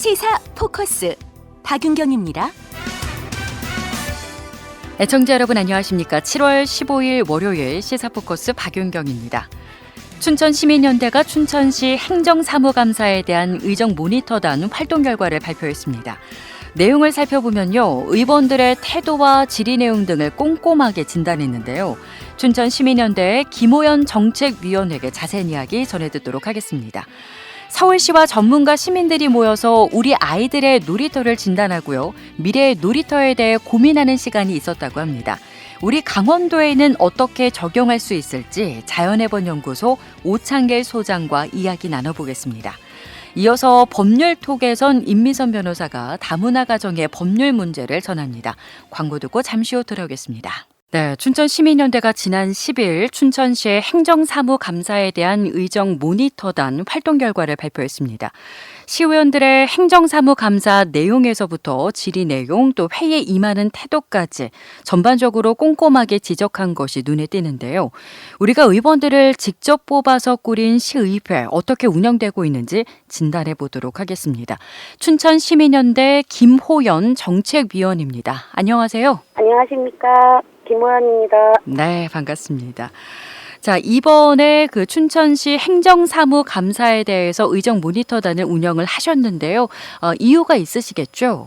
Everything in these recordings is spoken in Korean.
시사 포커스 박윤경입니다. 애청자 여러분 안녕하십니까? 7월 15일 월요일 시사 포커스 박윤경입니다. 춘천시민연대가 춘천시 행정사무감사에 대한 의정 모니터단 활동 결과를 발표했습니다. 내용을 살펴보면요, 의원들의 태도와 질의 내용 등을 꼼꼼하게 진단했는데요. 춘천시민연대의 김호연 정책위원에게 자세한 이야기 전해듣도록 하겠습니다. 서울시와 전문가 시민들이 모여서 우리 아이들의 놀이터를 진단하고요, 미래의 놀이터에 대해 고민하는 시간이 있었다고 합니다. 우리 강원도에는 어떻게 적용할 수 있을지 자연해본연구소 오창길 소장과 이야기 나눠보겠습니다. 이어서 법률톡에선 임미선 변호사가 다문화 가정의 법률 문제를 전합니다. 광고 듣고 잠시 후 돌아오겠습니다. 네, 춘천시민연대가 지난 10일 춘천시의 행정사무감사에 대한 의정 모니터단 활동 결과를 발표했습니다. 시의원들의 행정사무감사 내용에서부터 질의 내용 또 회의에 임하는 태도까지 전반적으로 꼼꼼하게 지적한 것이 눈에 띄는데요. 우리가 의원들을 직접 뽑아서 꾸린 시의회 어떻게 운영되고 있는지 진단해 보도록 하겠습니다. 춘천시민연대 김호연 정책위원입니다. 안녕하세요. 안녕하십니까. 김호연입니다. 네, 반갑습니다. 자, 이번에 그 춘천시 행정사무감사에 대해서 의정 모니터단을 운영을 하셨는데요. 이유가 있으시겠죠?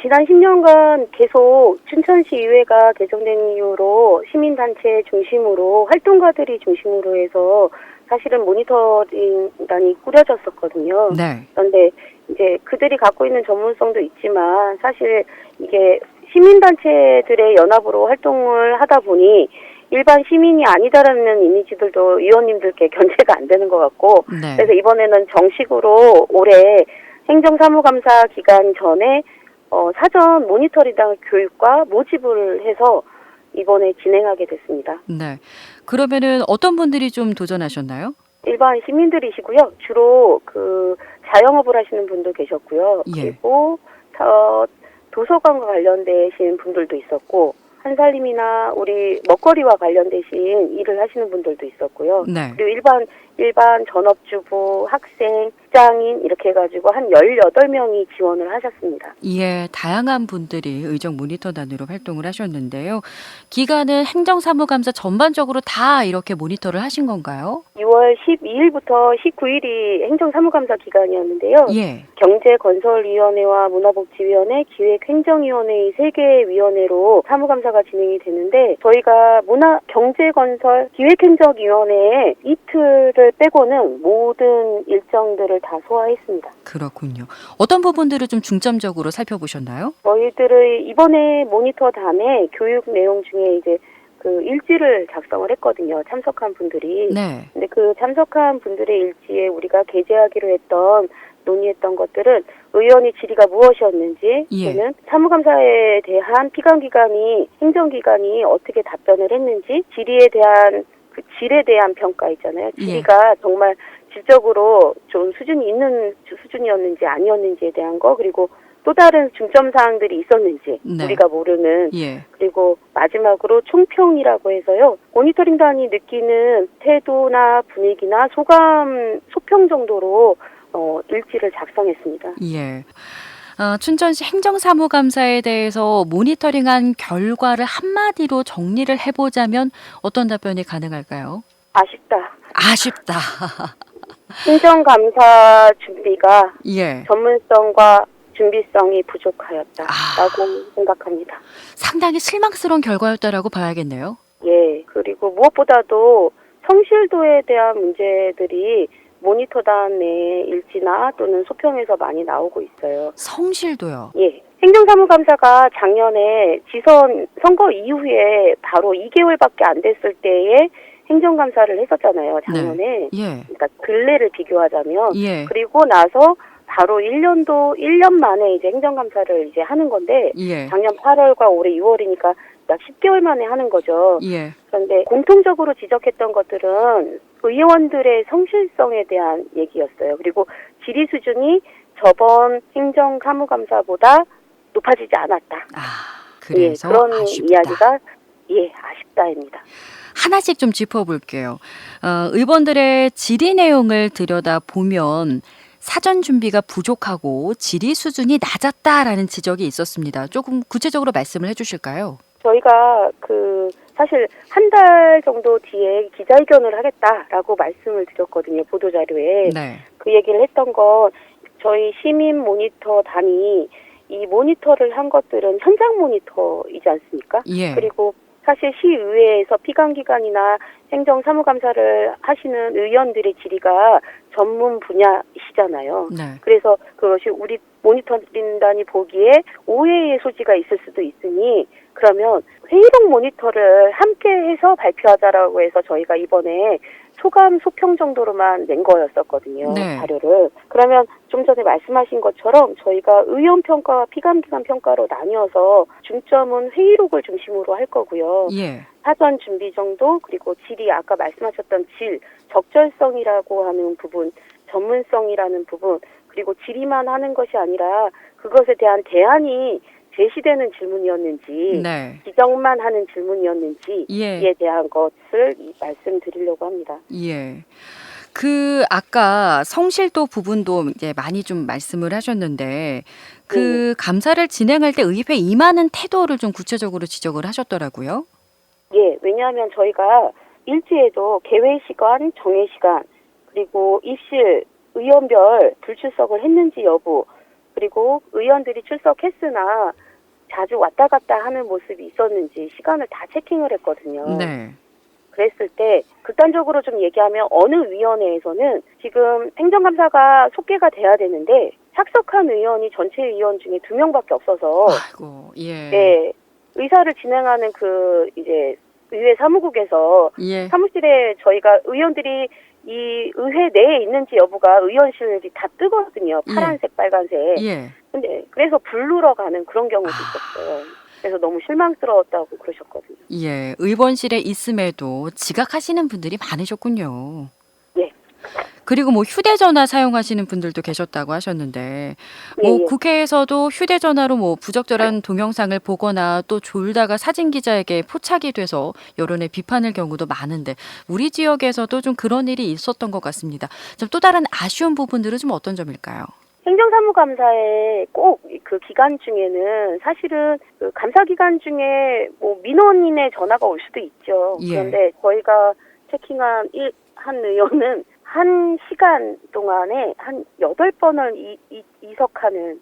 지난 10년간 계속 춘천시 의회가 개정된 이후로 시민단체 중심으로 활동가들이 중심으로 해서 사실은 모니터링단이 꾸려졌었거든요. 네. 그런데 이제 그들이 갖고 있는 전문성도 있지만 사실 이게 시민단체들의 연합으로 활동을 하다 보니 일반 시민이 아니다라는 이미지들도 의원님들께 견제가 안 되는 것 같고, 네. 그래서 이번에는 정식으로 올해 행정사무감사 기간 전에 사전 모니터링 교육과 모집을 해서 이번에 진행하게 됐습니다. 네. 그러면은 어떤 분들이 좀 도전하셨나요? 일반 시민들이시고요. 주로 그 자영업을 하시는 분도 계셨고요. 예. 그리고 도서관과 관련되신 분들도 있었고, 한살림이나 우리 먹거리와 관련되신 일을 하시는 분들도 있었고요. 네. 그리고 일반 전업주부, 학생, 직장인 이렇게 해가지고 한 18명이 지원을 하셨습니다. 예, 다양한 분들이 의정 모니터단으로 활동을 하셨는데요. 기간은 행정사무감사 전반적으로 다 이렇게 모니터를 하신 건가요? 6월 12일부터 19일이 행정사무감사 기간이었는데요. 예. 경제건설위원회와 문화복지위원회, 기획행정위원회 3개의 위원회로 사무감사가 진행이 되는데, 저희가 경제건설, 기획행정위원회에 이틀을 빼고는 모든 일정들을 다 소화했습니다. 그렇군요. 어떤 부분들을 좀 중점적으로 살펴보셨나요? 저희들의 이번에 모니터단의 교육 내용 중에 이제 그 일지를 작성을 했거든요. 참석한 분들이. 네. 근데 그 참석한 분들의 일지에 우리가 게재하기로 했던 논의했던 것들은 의원의 질의가 무엇이었는지, 예. 또는 사무감사에 대한 피감기관이 행정기관이 어떻게 답변을 했는지, 질의에 대한 그 질에 대한 평가 있잖아요. 질의가 정말 질적으로 좀 수준이 있는 수준이었는지 아니었는지에 대한 거, 그리고 또 다른 중점 사항들이 있었는지 우리가 모르는, 그리고 마지막으로 총평이라고 해서요, 모니터링단이 느끼는 태도나 분위기나 소평 정도로 일지를 작성했습니다. 예. 춘천시 행정사무감사에 대해서 모니터링한 결과를 한마디로 정리를 해보자면 어떤 답변이 가능할까요? 아쉽다. 행정감사 준비가 예. 전문성과 준비성이 부족하였다라고 생각합니다. 상당히 실망스러운 결과였다라고 봐야겠네요. 예. 그리고 무엇보다도 성실도에 대한 문제들이 모니터단의 일지나 또는 소평에서 많이 나오고 있어요. 성실도요? 예. 행정사무감사가 작년에 지선 선거 이후에 바로 2개월밖에 안 됐을 때에 행정감사를 했었잖아요, 작년에. 네. 예. 그러니까 근래를 비교하자면. 예. 그리고 나서 바로 1년 만에 이제 행정감사를 이제 하는 건데, 예. 작년 8월과 올해 6월이니까 약 10개월 만에 하는 거죠. 예. 그런데 공통적으로 지적했던 것들은 의원들의 성실성에 대한 얘기였어요. 그리고 질의 수준이 저번 행정사무감사보다 높아지지 않았다. 그래서 그런 아쉽다. 이야기가 아쉽다입니다. 하나씩 좀 짚어볼게요. 의원들의 질의 내용을 들여다보면 사전 준비가 부족하고 질의 수준이 낮았다라는 지적이 있었습니다. 조금 구체적으로 말씀을 해주실까요? 저희가 사실 한 달 정도 뒤에 기자회견을 하겠다라고 말씀을 드렸거든요. 보도자료에. 네. 그 얘기를 했던 건 저희 시민 모니터 단이 이 모니터를 한 것들은 현장 모니터이지 않습니까? 예. 그리고 사실 시의회에서 피감기관이나 행정사무감사를 하시는 의원들의 질의가 전문 분야시잖아요. 네. 그래서 그것이 우리 모니터링단이 보기에 오해의 소지가 있을 수도 있으니 그러면 회의록 모니터를 함께 해서 발표하자라고 해서 저희가 이번에 소감 소평 정도로만 낸 거였었거든요. 네. 자료를. 그러면 좀 전에 말씀하신 것처럼 저희가 의원 평가와 피감기관 평가로 나뉘어서 중점은 회의록을 중심으로 할 거고요. 예. 사전 준비 정도 그리고 질의 아까 말씀하셨던 적절성이라고 하는 부분, 전문성이라는 부분 그리고 질의만 하는 것이 아니라 그것에 대한 대안이 제시되는 질문이었는지 네. 지적만 하는 질문이었는지에 예. 대한 것을 말씀드리려고 합니다. 예. 아까 성실도 부분도 이제 많이 좀 말씀을 하셨는데 감사를 진행할 때 의회 임하는 태도를 좀 구체적으로 지적을 하셨더라고요. 예, 왜냐하면 저희가 일지에도 개회 시간, 정회 시간, 그리고 입실, 의원별 불출석을 했는지 여부, 그리고 의원들이 출석했으나 자주 왔다 갔다 하는 모습이 있었는지 시간을 다 체킹을 했거든요. 네. 그랬을 때 극단적으로 좀 얘기하면 어느 위원회에서는 지금 행정감사가 속개가 돼야 되는데 착석한 의원이 전체 의원 중에 2명밖에 없어서 아이고, 예. 네, 의사를 진행하는 이제 의회 사무국에서 예. 사무실에 저희가 의원들이 이 의회 내에 있는지 여부가 의원실이 다 뜨거든요. 파란색, 빨간색. 예. 근데 그래서 부르러 가는 그런 경우도 있었어요. 그래서 너무 실망스러웠다고 그러셨거든요. 예. 의원실에 있음에도 지각하시는 분들이 많으셨군요. 예. 그리고 휴대전화 사용하시는 분들도 계셨다고 하셨는데, 예. 국회에서도 휴대전화로 부적절한 동영상을 보거나 또 졸다가 사진 기자에게 포착이 돼서 여론의 비판을 경우도 많은데, 우리 지역에서도 좀 그런 일이 있었던 것 같습니다. 좀 또 다른 아쉬운 부분들은 좀 어떤 점일까요? 행정사무감사에 꼭 그 기간 중에는 사실은 감사 기간 중에 민원인의 전화가 올 수도 있죠. 예. 그런데 저희가 체킹한 한 의원은 1시간 동안에 한 8번을 이석하는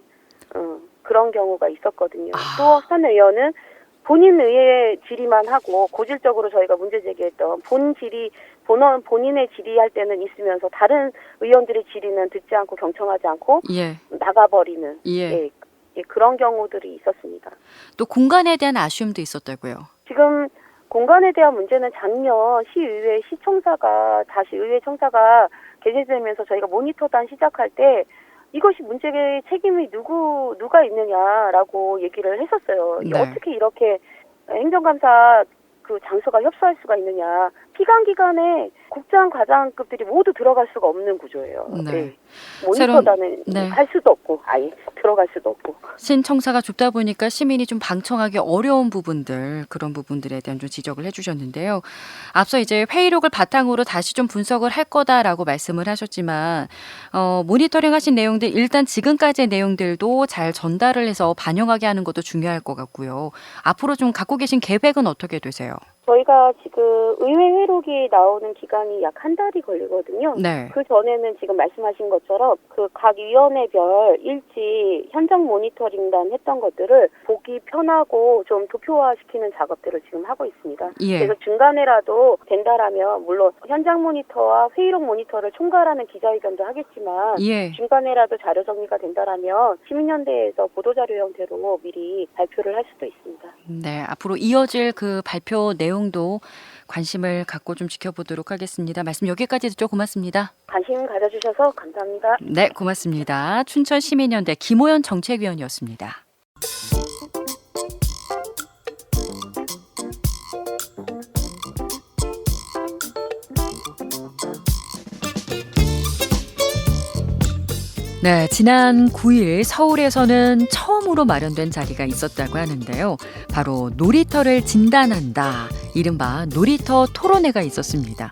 그런 경우가 있었거든요. 또 한 의원은 본인 의회 질의만 하고 고질적으로 저희가 문제 제기했던 본인의 질의할 때는 있으면서 다른 의원들의 질의는 듣지 않고 경청하지 않고 예. 나가버리는 예. 그런 경우들이 있었습니다. 또 공간에 대한 아쉬움도 있었다고요. 지금 공간에 대한 문제는 작년 시의회 시청사가 다시 의회 청사가 개최되면서 저희가 모니터단 시작할 때 이것이 문제의 책임이 누가 있느냐라고 얘기를 했었어요. 네. 어떻게 이렇게 행정감사 장소가 협소할 수가 있느냐. 피감기관에 국장, 과장급들이 모두 들어갈 수가 없는 구조예요. 네. 모니터단은 네. 할 수도 없고 아예 들어갈 수도 없고. 신청사가 좁다 보니까 시민이 좀 방청하기 어려운 부분들, 그런 부분들에 대한 좀 지적을 해주셨는데요. 앞서 이제 회의록을 바탕으로 다시 좀 분석을 할 거다라고 말씀을 하셨지만 모니터링 하신 내용들 일단 지금까지의 내용들도 잘 전달을 해서 반영하게 하는 것도 중요할 것 같고요. 앞으로 좀 갖고 계신 계획은 어떻게 되세요? 저희가 지금 의회 회록이 나오는 기간이 약 한 달이 걸리거든요. 네. 그 전에는 지금 말씀하신 것처럼 각 위원회별 일지 현장 모니터링단 했던 것들을 보기 편하고 좀 도표화시키는 작업들을 지금 하고 있습니다. 예. 그래서 중간에라도 된다라면 물론 현장 모니터와 회의록 모니터를 총괄하는 기자회견도 하겠지만 예. 중간에라도 자료 정리가 된다라면 시민연대에서 보도자료 형태로 미리 발표를 할 수도 있습니다. 네, 앞으로 이어질 그 발표 내용도 관심을 갖고 좀 지켜보도록 하겠습니다. 말씀 여기까지 듣죠. 고맙습니다. 관심 가져주셔서 감사합니다. 네, 고맙습니다. 춘천시민연대 김호연 정책위원이었습니다. 네, 지난 9일 서울에서는 처음으로 마련된 자리가 있었다고 하는데요. 바로 놀이터를 진단한다. 이른바 놀이터 토론회가 있었습니다.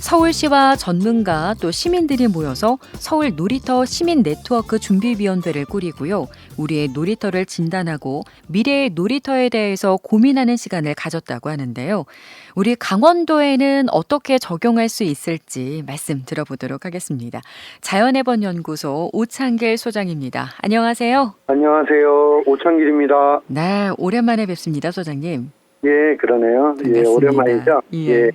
서울시와 전문가 또 시민들이 모여서 서울 놀이터 시민 네트워크 준비위원회를 꾸리고요. 우리의 놀이터를 진단하고 미래의 놀이터에 대해서 고민하는 시간을 가졌다고 하는데요. 우리 강원도에는 어떻게 적용할 수 있을지 말씀 들어보도록 하겠습니다. 자연의 번 연구소 오창길 소장입니다. 안녕하세요. 안녕하세요. 오창길입니다. 네, 오랜만에 뵙습니다, 소장님. 예, 그러네요. 반갑습니다. 예, 오랜만이죠. 예.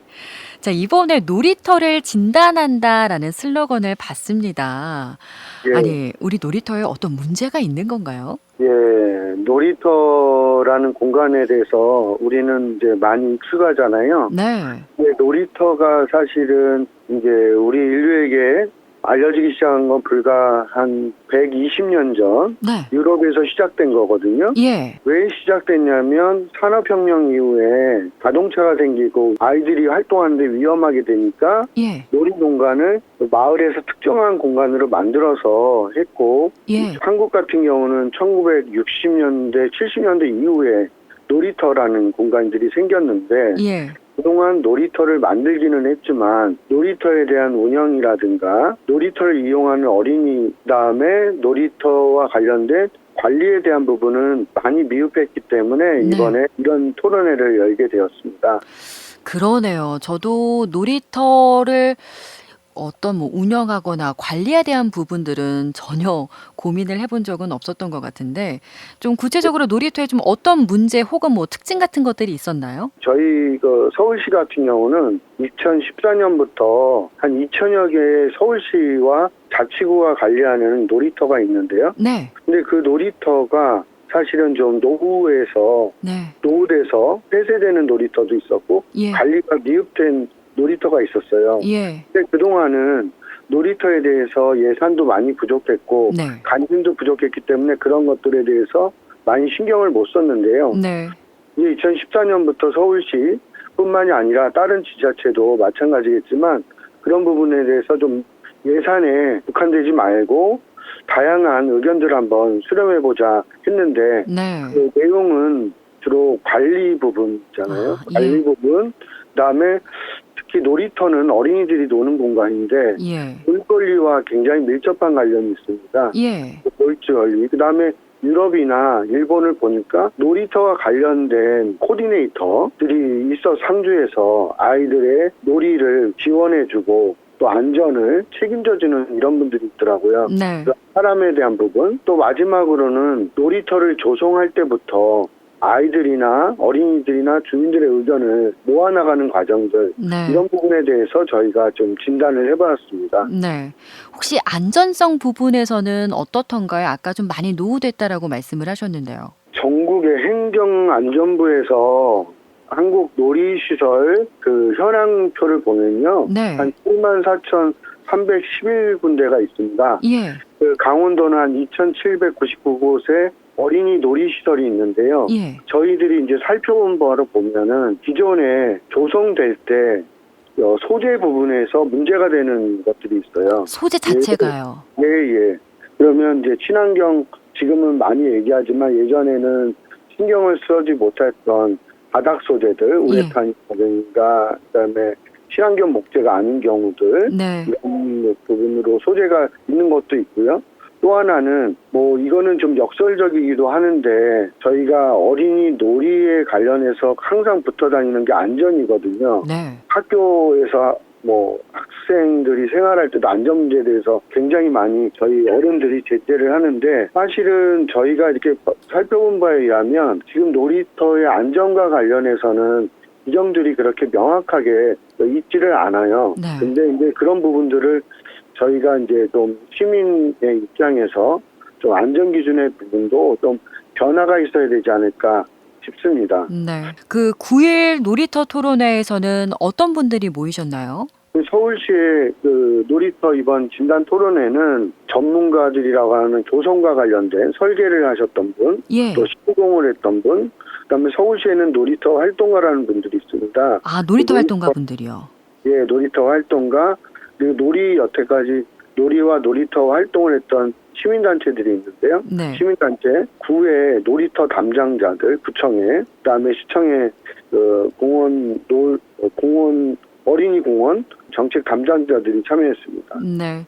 자, 이번에 놀이터를 진단한다라는 슬로건을 봤습니다. 예. 아니, 우리 놀이터에 어떤 문제가 있는 건가요? 예, 놀이터라는 공간에 대해서 우리는 이제 많이 익숙하잖아요. 네. 예, 놀이터가 사실은 이제 우리 인류에게 알려지기 시작한 건 불과 한 120년 전 네. 유럽에서 시작된 거거든요. 예. 왜 시작됐냐면 산업혁명 이후에 자동차가 생기고 아이들이 활동하는데 위험하게 되니까 예. 놀이공간을 마을에서 특정한 공간으로 만들어서 했고, 예. 한국 같은 경우는 1960년대, 70년대 이후에 놀이터라는 공간들이 생겼는데 예. 그동안 놀이터를 만들기는 했지만 놀이터에 대한 운영이라든가 놀이터를 이용하는 어린이, 그다음에 놀이터와 관련된 관리에 대한 부분은 많이 미흡했기 때문에 이번에 이런 토론회를 열게 되었습니다. 그러네요. 저도 놀이터를 어떤 운영하거나 관리에 대한 부분들은 전혀 고민을 해본 적은 없었던 것 같은데 좀 구체적으로 놀이터에 좀 어떤 문제 혹은 특징 같은 것들이 있었나요? 저희 서울시 같은 경우는 2014년부터 한 2천여 개의 서울시와 자치구가 관리하는 놀이터가 있는데요. 네. 근데 그 놀이터가 사실은 좀 노후돼서 폐쇄되는 놀이터도 있었고 예. 관리가 미흡된 놀이터가 있었어요. 예. 근데 그동안은 놀이터에 대해서 예산도 많이 부족했고 네. 관심도 부족했기 때문에 그런 것들에 대해서 많이 신경을 못 썼는데요. 네. 이제 2014년부터 서울시뿐만이 아니라 다른 지자체도 마찬가지겠지만 그런 부분에 대해서 좀 예산에 국한되지 말고 다양한 의견들을 한번 수렴해보자 했는데 네. 그 내용은 주로 관리 부분이잖아요. 예. 관리 부분, 그다음에 특히 놀이터는 어린이들이 노는 공간인데 예. 물권리와 굉장히 밀접한 관련이 있습니다. 예. 놀지 관리. 그다음에 유럽이나 일본을 보니까 놀이터와 관련된 코디네이터들이 있어 상주에서 아이들의 놀이를 지원해주고 또 안전을 책임져주는 이런 분들이 있더라고요. 네. 사람에 대한 부분, 또 마지막으로는 놀이터를 조성할 때부터 아이들이나 어린이들이나 주민들의 의견을 모아나가는 과정들, 네. 이런 부분에 대해서 저희가 좀 진단을 해봤습니다. 네. 혹시 안전성 부분에서는 어떻던가요? 아까 좀 많이 노후됐다라고 말씀을 하셨는데요. 전국의 행정안전부에서 한국 놀이시설 그 현황표를 보면요. 네. 한 74,311군데가 있습니다. 예. 그 강원도는 한 2,799곳에 어린이 놀이시설이 있는데요. 예. 저희들이 이제 살펴본 바로 보면은 기존에 조성될 때 소재 부분에서 문제가 되는 것들이 있어요. 소재 자체가요. 예. 그러면 이제 친환경, 지금은 많이 얘기하지만 예전에는 신경을 쓰지 못했던 바닥 소재들, 우레탄이라든가 그다음에 친환경 목재가 아닌 경우들, 네. 이런 부분으로 소재가 있는 것도 있고요. 또 하나는 이거는 좀 역설적이기도 하는데 저희가 어린이 놀이에 관련해서 항상 붙어 다니는 게 안전이거든요. 네. 학교에서 학생들이 생활할 때도 안전 문제에 대해서 굉장히 많이 저희 어른들이 제재를 하는데 사실은 저희가 이렇게 살펴본 바에 의하면 지금 놀이터의 안전과 관련해서는 규정들이 그렇게 명확하게 있지를 않아요. 네. 근데 이제 그런 부분들을 저희가 이제 좀 시민의 입장에서 좀 안전 기준의 부분도 좀 변화가 있어야 되지 않을까 싶습니다. 네. 그 9일 놀이터 토론회에서는 어떤 분들이 모이셨나요? 서울시의 그 놀이터 이번 진단 토론회는 전문가들이라고 하는 조성과 관련된 설계를 하셨던 분, 예. 또 시공을 했던 분, 그다음에 서울시에는 놀이터 활동가라는 분들이 있습니다. 아, 놀이터 활동가 분들이요. 예, 놀이터 활동가, 그리고 여태까지 놀이와 놀이터 활동을 했던 시민단체들이 있는데요. 네. 시민단체, 구의 놀이터 담당자들, 구청에, 그다음에 시청에 공원 어린이공원 정책 담당자들이 참여했습니다. 네.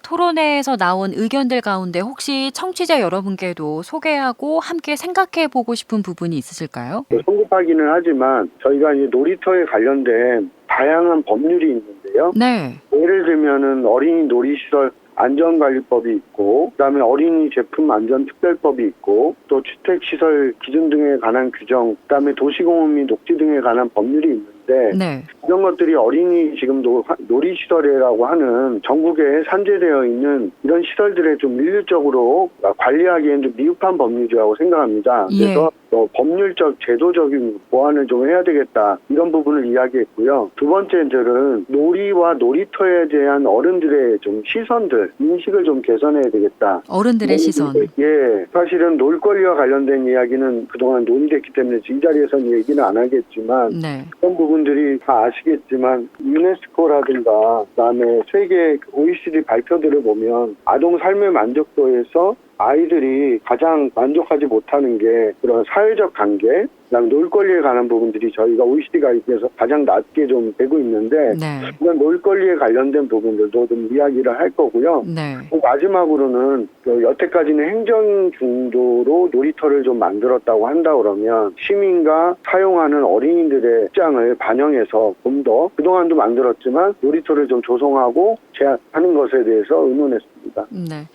토론회에서 나온 의견들 가운데 혹시 청취자 여러분께도 소개하고 함께 생각해 보고 싶은 부분이 있으실까요? 성급하기는 하지만 저희가 이제 놀이터에 관련된 다양한 법률이 있는데요. 네. 예를 들면은 어린이 놀이시설 안전관리법이 있고, 그다음에 어린이 제품 안전특별법이 있고, 또 주택시설 기준 등에 관한 규정, 그다음에 도시공원 및 녹지 등에 관한 법률이 있는데 네. 이런 것들이 어린이 지금 놀이시설이라고 하는 전국에 산재되어 있는 이런 시설들에 좀 일률적으로 관리하기에는 좀 미흡한 법률이라고 생각합니다. 그래서 법률적, 제도적인 보완을 좀 해야 되겠다. 이런 부분을 이야기했고요. 두 번째는 놀이와 놀이터에 대한 어른들의 좀 시선들, 인식을 좀 개선해야 되겠다. 어른들의 시선. 예. 사실은 놀거리와 관련된 이야기는 그동안 논의됐기 때문에 이 자리에서는 얘기는 안 하겠지만 네. 그런 부분들이 다 아시겠지만 유네스코라든가 그다음에 세계 OECD 발표들을 보면 아동 삶의 만족도에서 아이들이 가장 만족하지 못하는 게 그런 사회적 관계, 그다음에 놀거리에 관한 부분들이 저희가 OECD 가입해서 가장 낮게 좀 되고 있는데 네. 그런 놀거리에 관련된 부분들도 좀 이야기를 할 거고요. 네. 마지막으로는 여태까지는 행정 중도로 놀이터를 좀 만들었다고 한다 그러면 시민과 사용하는 어린이들의 입장을 반영해서 좀 더 그동안도 만들었지만 놀이터를 좀 조성하고 제한하는 것에 대해서 의논했습니다. 네.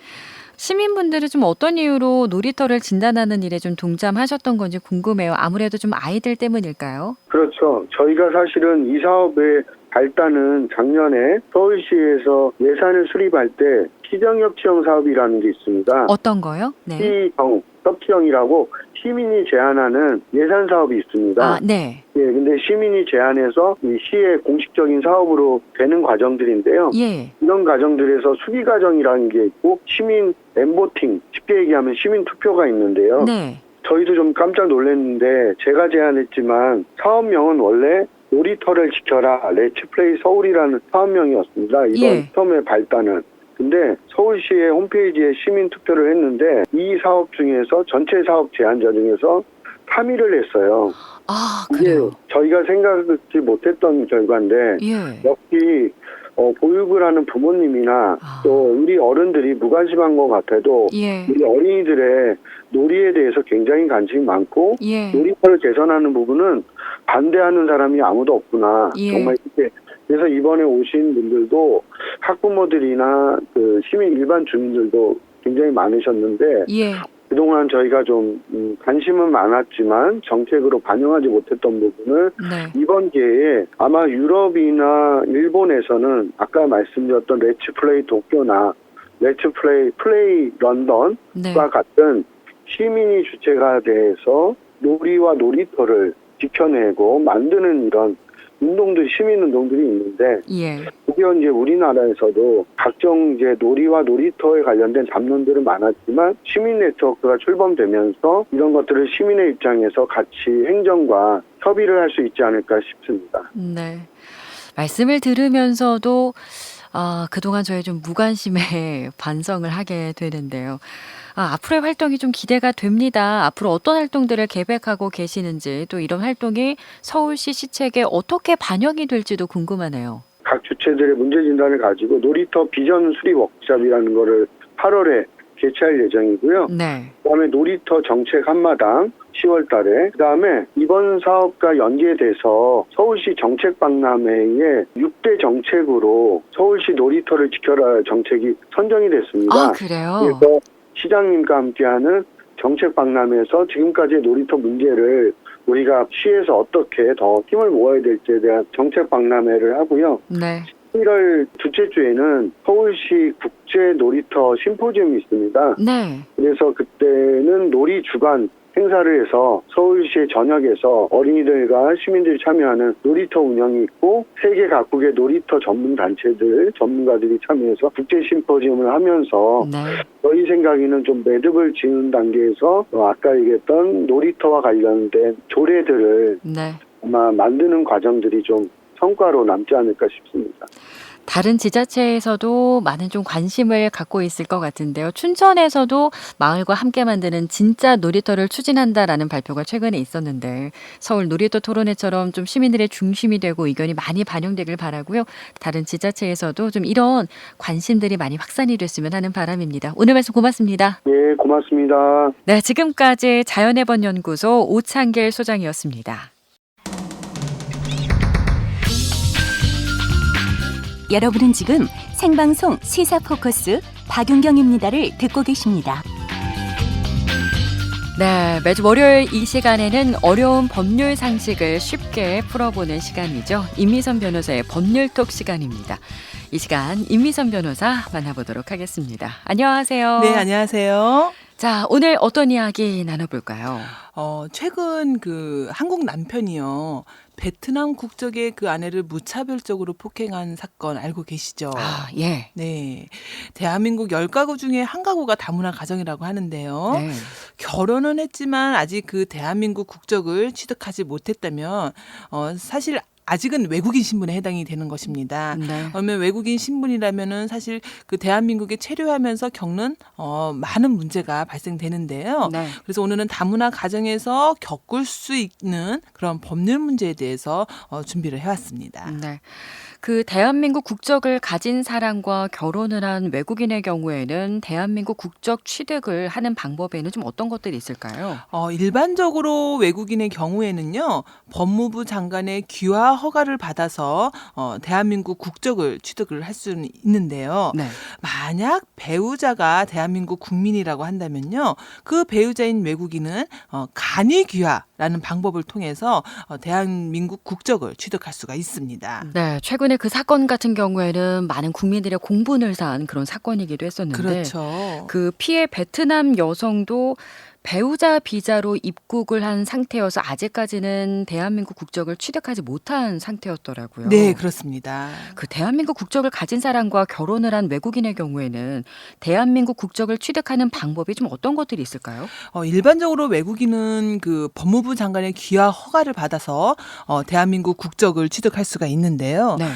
시민분들은 좀 어떤 이유로 놀이터를 진단하는 일에 좀 동참하셨던 건지 궁금해요. 아무래도 좀 아이들 때문일까요? 그렇죠. 저희가 사실은 이 사업의 발단은 작년에 서울시에서 예산을 수립할 때 시정협치형 사업이라는 게 있습니다. 어떤 거요? 네. 협치형이라고 시민이 제안하는 예산 사업이 있습니다. 아, 네. 예, 근데 시민이 제안해서 이 시의 공식적인 사업으로 되는 과정들인데요. 예. 이런 과정들에서 수기 과정이라는 게 있고 시민 엠보팅, 쉽게 얘기하면 시민 투표가 있는데요. 네. 저희도 좀 깜짝 놀랐는데 제가 제안했지만 사업명은 원래 놀이터를 지켜라 렛츠플레이 서울이라는 사업명이었습니다. 이번 처음에 발단은. 근데 서울시의 홈페이지에 시민 투표를 했는데 이 사업 중에서 전체 사업 제안자 중에서 3위를 했어요. 아, 이게 그래요? 저희가 생각지 못했던 결과인데 예. 역시 보육을 하는 부모님이나 또 우리 어른들이 무관심한 것 같아도 예. 우리 어린이들의 놀이에 대해서 굉장히 관심이 많고 예. 놀이터를 개선하는 부분은 반대하는 사람이 아무도 없구나. 예. 정말 이렇게 그래서 이번에 오신 분들도 학부모들이나 그 시민 일반 주민들도 굉장히 많으셨는데 예. 그동안 저희가 좀 관심은 많았지만 정책으로 반영하지 못했던 부분을 네. 이번 기회에 아마 유럽이나 일본에서는 아까 말씀드렸던 렛츠플레이 도쿄나 플레이 런던과 네. 같은 시민이 주체가 돼서 놀이와 놀이터를 지켜내고 만드는 이런 운동들, 시민 운동들이 있는데, 예. 드디어 이제 우리나라에서도 각종 이제 놀이와 놀이터에 관련된 담론들은 많았지만 시민 네트워크가 출범되면서 이런 것들을 시민의 입장에서 같이 행정과 협의를 할 수 있지 않을까 싶습니다. 네. 말씀을 들으면서도 그동안 저의 좀 무관심에 반성을 하게 되는데요. 앞으로의 활동이 좀 기대가 됩니다. 앞으로 어떤 활동들을 계획하고 계시는지 또 이런 활동이 서울시 시책에 어떻게 반영이 될지도 궁금하네요. 각 주체들의 문제 진단을 가지고 놀이터 비전 수립 워크숍이라는 거를 8월에 개최할 예정이고요. 네. 그다음에 놀이터 정책 한마당 10월 달에 그다음에 이번 사업과 연계돼서 서울시 정책 박람회에 6대 정책으로 서울시 놀이터를 지켜라 정책이 선정이 됐습니다. 아, 그래요? 그래서 시장님과 함께하는 정책 박람회에서 지금까지의 놀이터 문제를 우리가 시에서 어떻게 더 힘을 모아야 될지에 대한 정책 박람회를 하고요. 네. 1월 둘째 주에는 서울시 국제 놀이터 심포지움이 있습니다. 네. 그래서 그때는 놀이 주간 행사를 해서 서울시 전역에서 어린이들과 시민들이 참여하는 놀이터 운영이 있고 세계 각국의 놀이터 전문 단체들, 전문가들이 참여해서 국제 심포지움을 하면서 네. 저희 생각에는 좀 매듭을 지은 단계에서 아까 얘기했던 놀이터와 관련된 조례들을 네. 아마 만드는 과정들이 좀 성과로 남지 않을까 싶습니다. 다른 지자체에서도 많은 좀 관심을 갖고 있을 것 같은데요. 춘천에서도 마을과 함께 만드는 진짜 놀이터를 추진한다라는 발표가 최근에 있었는데 서울 놀이터 토론회처럼 좀 시민들의 중심이 되고 의견이 많이 반영되길 바라고요. 다른 지자체에서도 좀 이런 관심들이 많이 확산이 됐으면 하는 바람입니다. 오늘 말씀 고맙습니다. 네, 고맙습니다. 네, 지금까지 자연의 번 연구소 오창길 소장이었습니다. 여러분은 지금 생방송 시사 포커스 박윤경입니다를 듣고 계십니다. 네, 매주 월요일 이 시간에는 어려운 법률 상식을 쉽게 풀어보는 시간이죠. 임미선 변호사의 법률톡 시간입니다. 이 시간 임미선 변호사 만나보도록 하겠습니다. 안녕하세요. 네, 안녕하세요. 자, 오늘 어떤 이야기 나눠볼까요? 최근 한국 남편이요. 베트남 국적의 그 아내를 무차별적으로 폭행한 사건 알고 계시죠? 아, 예. 네. 대한민국 10가구 중에 한 가구가 다문화 가정이라고 하는데요. 네. 결혼은 했지만 아직 그 대한민국 국적을 취득하지 못했다면 사실 아직은 외국인 신분에 해당이 되는 것입니다. 네. 그러면 외국인 신분이라면은 사실 그 대한민국에 체류하면서 겪는 많은 문제가 발생되는데요. 네. 그래서 오늘은 다문화 가정에서 겪을 수 있는 그런 법률 문제에 대해서 준비를 해왔습니다. 네. 그 대한민국 국적을 가진 사람과 결혼을 한 외국인의 경우에는 대한민국 국적 취득을 하는 방법에는 좀 어떤 것들이 있을까요? 일반적으로 외국인의 경우에는요, 법무부 장관의 귀화 허가를 받아서 대한민국 국적을 취득을 할 수는 있는데요. 네. 만약 배우자가 대한민국 국민이라고 한다면요, 그 배우자인 외국인은 간이 귀화라는 방법을 통해서 대한민국 국적을 취득할 수가 있습니다. 네, 최근에 그 사건 같은 경우에는 많은 국민들의 공분을 산 그런 사건이기도 했었는데 그렇죠. 그 피해 베트남 여성도 배우자 비자로 입국을 한 상태여서 아직까지는 대한민국 국적을 취득하지 못한 상태였더라고요. 네, 그렇습니다. 그 대한민국 국적을 가진 사람과 결혼을 한 외국인의 경우에는 대한민국 국적을 취득하는 방법이 좀 어떤 것들이 있을까요? 일반적으로 외국인은 그 법무부 장관의 귀화 허가를 받아서 대한민국 국적을 취득할 수가 있는데요. 네.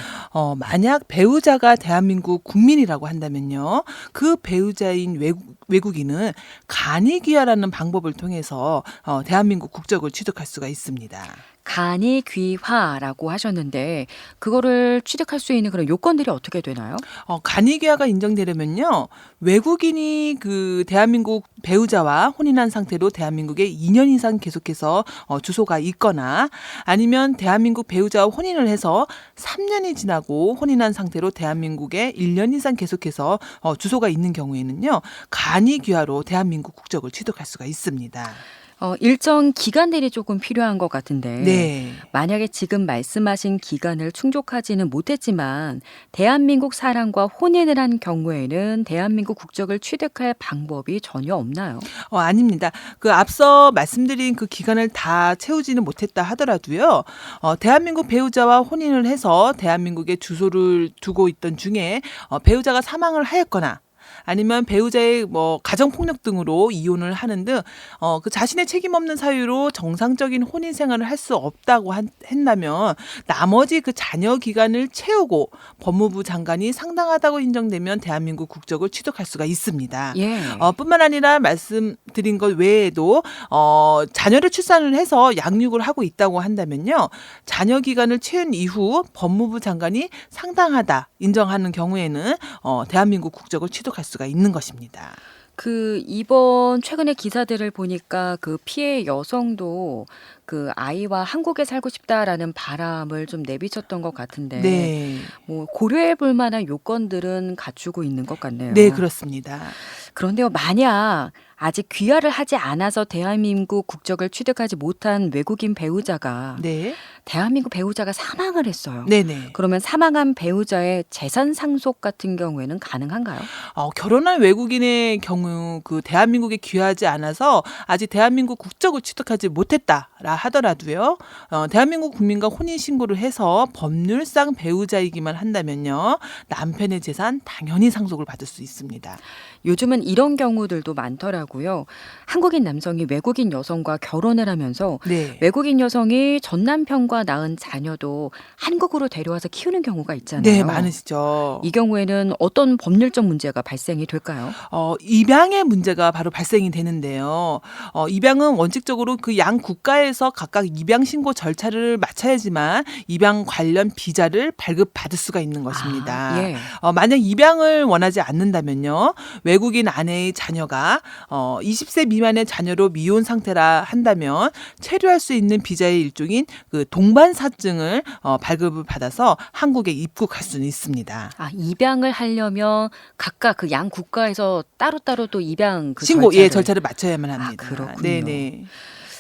만약 배우자가 대한민국 국민이라고 한다면요, 그 배우자인 외국인은 간이 귀화라는 방법을 통해서 대한민국 국적을 취득할 수가 있습니다. 간이 귀화라고 하셨는데 그거를 취득할 수 있는 그런 요건들이 어떻게 되나요? 간이 귀화가 인정되려면요, 외국인이 그 대한민국 배우자와 혼인한 상태로 대한민국에 2년 이상 계속해서 주소가 있거나 아니면 대한민국 배우자와 혼인을 해서 3년이 지나고 혼인한 상태로 대한민국에 1년 이상 계속해서 주소가 있는 경우에는요, 간이 귀화로 대한민국 국적을 취득할 수가 있습니다. 일정 기간들이 조금 필요한 것 같은데 네. 만약에 지금 말씀하신 기간을 충족하지는 못했지만 대한민국 사람과 혼인을 한 경우에는 대한민국 국적을 취득할 방법이 전혀 없나요? 아닙니다. 그 앞서 말씀드린 그 기간을 다 채우지는 못했다 하더라도요, 대한민국 배우자와 혼인을 해서 대한민국에 주소를 두고 있던 중에 배우자가 사망을 하였거나 아니면 배우자의 가정폭력 등으로 이혼을 하는 등 그 자신의 책임 없는 사유로 정상적인 혼인 생활을 할 수 없다고 했다면 나머지 그 잔여 기간을 채우고 법무부 장관이 상당하다고 인정되면 대한민국 국적을 취득할 수가 있습니다. 예. 뿐만 아니라 말씀드린 것 외에도 자녀를 출산을 해서 양육을 하고 있다고 한다면요, 자녀 기간을 채운 이후 법무부 장관이 상당하다 인정하는 경우에는 대한민국 국적을 취득할 수가 있는 것입니다. 그 이번 최근의 기사들을 보니까 그 피해 여성도 그 아이와 한국에 살고 싶다라는 바람을 좀 내비쳤던 것 같은데 네. 뭐 고려해 볼 만한 요건들은 갖추고 있는 것 같네요. 네, 그렇습니다. 그런데요, 만약 아직 귀화를 하지 않아서 대한민국 국적을 취득하지 못한 외국인 배우자가 네. 대한민국 배우자가 사망을 했어요. 네네. 그러면 사망한 배우자의 재산 상속 같은 경우에는 가능한가요? 결혼한 외국인의 경우 그 대한민국에 귀화하지 않아서 아직 대한민국 국적을 취득하지 못했다라 하더라도요. 대한민국 국민과 혼인신고를 해서 법률상 배우자이기만 한다면요. 남편의 재산 당연히 상속을 받을 수 있습니다. 요즘은 이런 경우들도 많더라고요. 한국인 남성이 외국인 여성과 결혼을 하면서 네. 외국인 여성이 전 남편과 낳은 자녀도 한국으로 데려와서 키우는 경우가 있잖아요. 네, 많으시죠. 이 경우에는 어떤 법률적 문제가 발생이 될까요? 입양의 문제가 바로 발생이 되는데요. 입양은 원칙적으로 그 양 국가에서 각각 입양 신고 절차를 마쳐야지만 입양 관련 비자를 발급받을 수가 있는 것입니다. 예. 만약 입양을 원하지 않는다면요. 외국인 아내의 자녀가 20세 미만의 자녀로 미혼 상태라 한다면 체류할 수 있는 비자의 일종인 그 동반사증을 발급을 받아서 한국에 입국할 수는 있습니다. 입양을 하려면 각각 그 양 국가에서 따로따로 또 입양 그 신고 절차를. 절차를 마쳐야만 합니다. 그렇군요. 네네.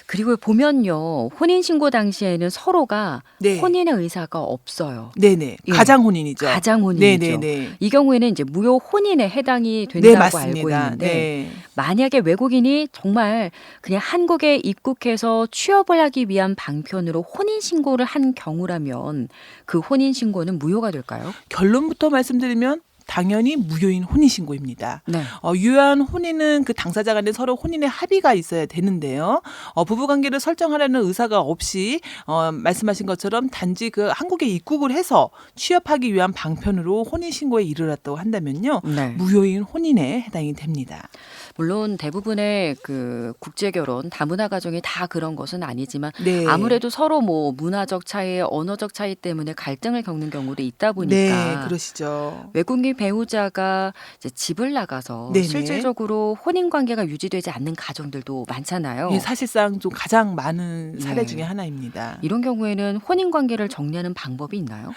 그리고 보면요. 혼인신고 당시에는 서로가 네. 혼인의 의사가 없어요. 네네. 예. 가장 혼인이죠. 가장 혼인이죠. 네네네. 이 경우에는 이제 무효 혼인에 해당이 네, 된다고 알고 맞습니다. 있는데 네. 만약에 외국인이 정말 그냥 한국에 입국해서 취업을 하기 위한 방편으로 혼인신고를 한 경우라면 그 혼인신고는 무효가 될까요? 결론부터 말씀드리면 당연히 무효인 혼인신고입니다. 네. 유효한 혼인은 그 당사자 간에 서로 혼인의 합의가 있어야 되는데요. 부부관계를 설정하려는 의사가 없이 말씀하신 것처럼 단지 그 한국에 입국을 해서 취업하기 위한 방편으로 혼인신고에 이르렀다고 한다면요. 네. 무효인 혼인에 해당이 됩니다. 물론 대부분의 그 국제결혼, 다문화 가정이 다 그런 것은 아니지만 네. 아무래도 서로 뭐 문화적 차이, 언어적 차이 때문에 갈등을 겪는 경우도 있다 보니까 네, 그러시죠. 외국인 배우자가 이제 집을 나가서 네네. 실질적으로 혼인 관계가 유지되지 않는 가정들도 많잖아요. 예, 사실상 좀 가장 많은 사례 네. 중에 하나입니다. 이런 경우에는 혼인 관계를 정리하는 방법이 있나요?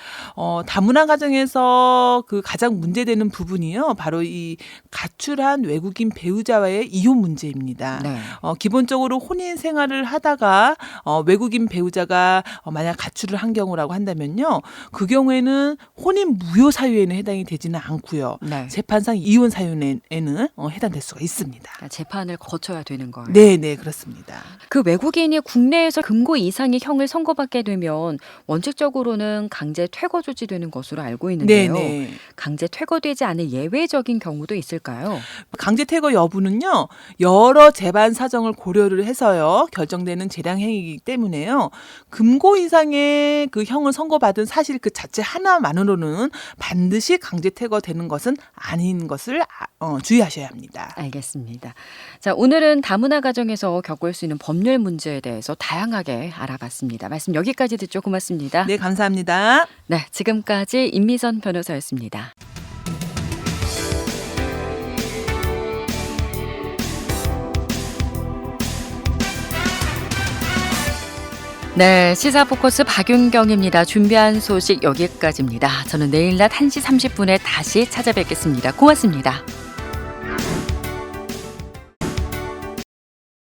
다문화 가정에서 그 가장 문제되는 부분이요. 바로 이 가출한 외국인 배우자와의 이혼 문제입니다. 네. 기본적으로 혼인 생활을 하다가 외국인 배우자가 만약 가출을 한 경우라고 한다면요. 그 경우에는 혼인 무효 사유에는 해당이 되지는 않고요. 네. 재판상 이혼 사유에는 해당될 수가 있습니다. 그러니까 재판을 거쳐야 되는 거예요. 네, 그렇습니다. 그 외국인이 국내에서 금고 이상의 형을 선고받게 되면 원칙적으로는 강제 퇴거 조치되는 것으로 알고 있는데요. 네. 강제 퇴거되지 않은 예외적인 경우도 있을까요? 강제 퇴거 여부는요. 여러 재반 사정을 고려를 해서요. 결정되는 재량 행위이기 때문에요. 금고 이상의 그 형을 선고받은 사실 그 자체 하나만으로는 반드시 강제 퇴거되는 것은 아닌 것을 주의하셔야 합니다. 알겠습니다. 자, 오늘은 다문화 가정에서 겪을 수 있는 법률 문제에 대해서 다양하게 알아봤습니다. 말씀 여기까지 듣죠. 고맙습니다. 네, 감사합니다. 네, 지금까지 임미선 변호사였습니다. 네, 시사포커스 박윤경입니다. 준비한 소식 여기까지입니다. 저는 내일 낮 1시 30분에 다시 찾아뵙겠습니다. 고맙습니다.